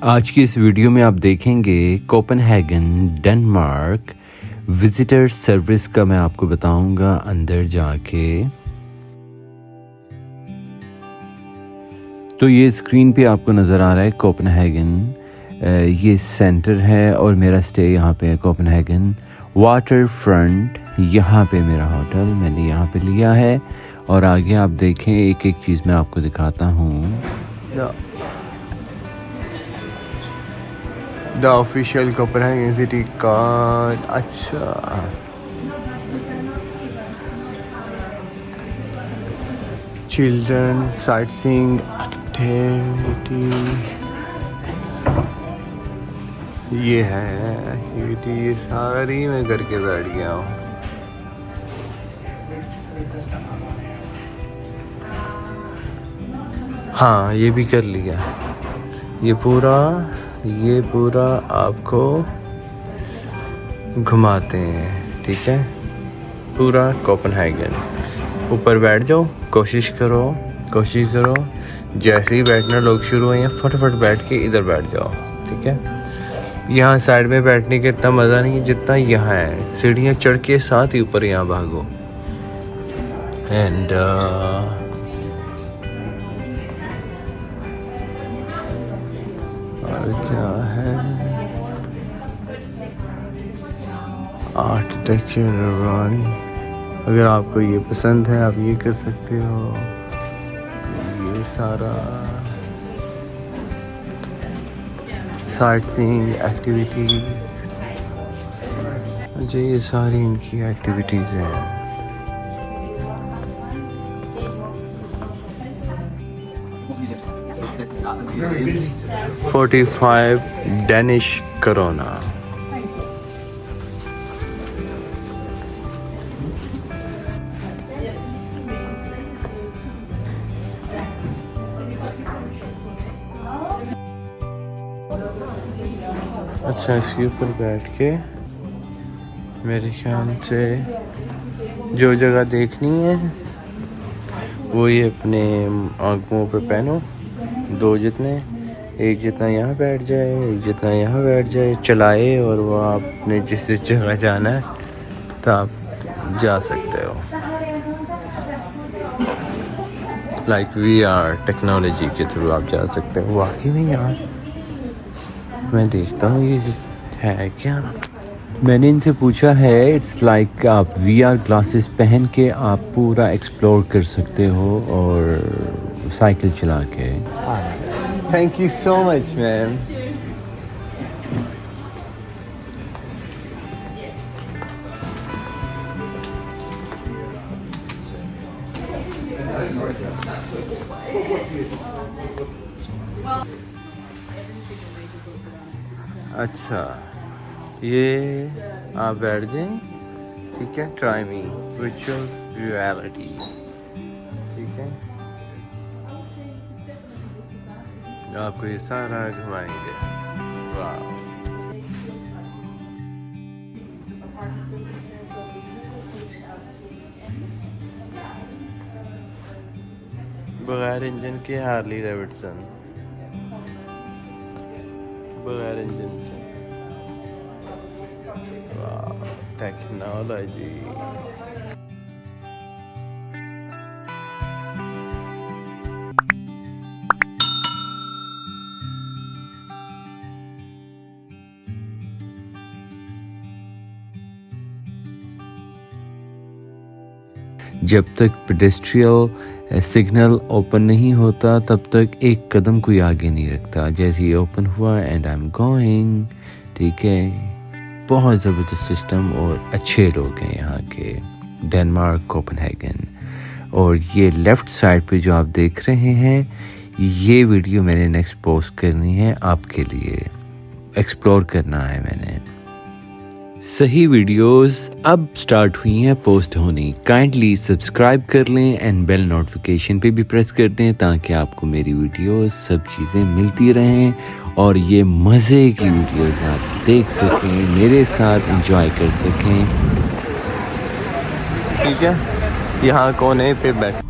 आज की इस वीडियो में आप देखेंगे कोपेनहेगन डेनमार्क विजिटर सर्विस का मैं आपको बताऊंगा अंदर जाके। तो ये स्क्रीन पे आपको नज़र आ रहा है कोपेनहेगन, ये सेंटर है और मेरा स्टे यहाँ पे है कोपेनहेगन वाटर फ्रंट। यहाँ पे मेरा होटल मैंने यहाँ पे लिया है और आगे आप देखें एक एक चीज़ मैं आपको दिखाता हूँ। The official Copenhagen city card. अच्छा, चिल्ड्रन साइट सीइंग एक्टिविटी, ये है एक्टिविटी, ये सारी मैं करके बैठ गया हूँ। हाँ, ये भी कर लिया। ये पूरा आपको घुमाते हैं, ठीक है, पूरा कोपेनहेगन। ऊपर बैठ जाओ, कोशिश करो जैसे ही बैठना लोग शुरू हुए फटाफट बैठ के इधर बैठ जाओ, ठीक है। यहाँ साइड में बैठने का इतना मज़ा नहीं है जितना यहाँ है। सीढ़ियाँ चढ़ के साथ ही ऊपर यहाँ भागो। एंड और क्या है, आर्किटेक्चर रन। अगर आपको ये पसंद है आप ये कर सकते हो। ये सारा साइट सीइंग एक्टिविटीज, अच्छा ये सारी इनकी एक्टिविटीज हैं। 45 डेनिश करोना। अच्छा, इसके ऊपर बैठ के मेरे ख्याल से जो जगह देखनी है वो ये अपने आंखों पे पहनो, दो जितने, एक जितना यहाँ बैठ जाए, एक जितना यहाँ बैठ जाए, चलाए और वो आपने जिस जगह जाना है तो आप जा सकते हो। लाइक VR टेक्नोलॉजी के थ्रू आप जा सकते हो। वाकई में यार मैं देखता हूँ ये है क्या। मैंने इनसे पूछा है, इट्स लाइक आप VR ग्लासेस पहन के आप पूरा एक्सप्लोर कर सकते हो और साइकिल चला के। Thank you so much ma'am. अच्छा, ये आप बैठ जाएं, ठीक है। ट्राई मी वर्चुअल रियलिटी, ठीक है। आपको ये सारा घुमाएंगे। वाह, बगैर इंजन के हार्ली डेविडसन, बगैर इंजन के। वाह, टेक्नोलॉजी। जब तक पेडेस्ट्रियल सिग्नल ओपन नहीं होता तब तक एक कदम कोई आगे नहीं रखता। जैसे ही ओपन हुआ एंड आई एम गोइंग, ठीक है। बहुत ज़बरदस्त सिस्टम और अच्छे लोग हैं यहाँ के, डेनमार्क कोपेनहेगन। और ये लेफ़्ट साइड पे जो आप देख रहे हैं, ये वीडियो मैंने नेक्स्ट पोस्ट करनी है आपके लिए, एक्सप्लोर करना है मैंने। सही वीडियोस अब स्टार्ट हुई हैं पोस्ट होनी। काइंडली सब्सक्राइब कर लें एंड बेल नोटिफिकेशन पे भी प्रेस कर दें ताकि आपको मेरी वीडियोस सब चीज़ें मिलती रहें और ये मज़े की वीडियोस आप देख सकें, मेरे साथ एंजॉय कर सकें, ठीक है। यहाँ कोने पे बैठ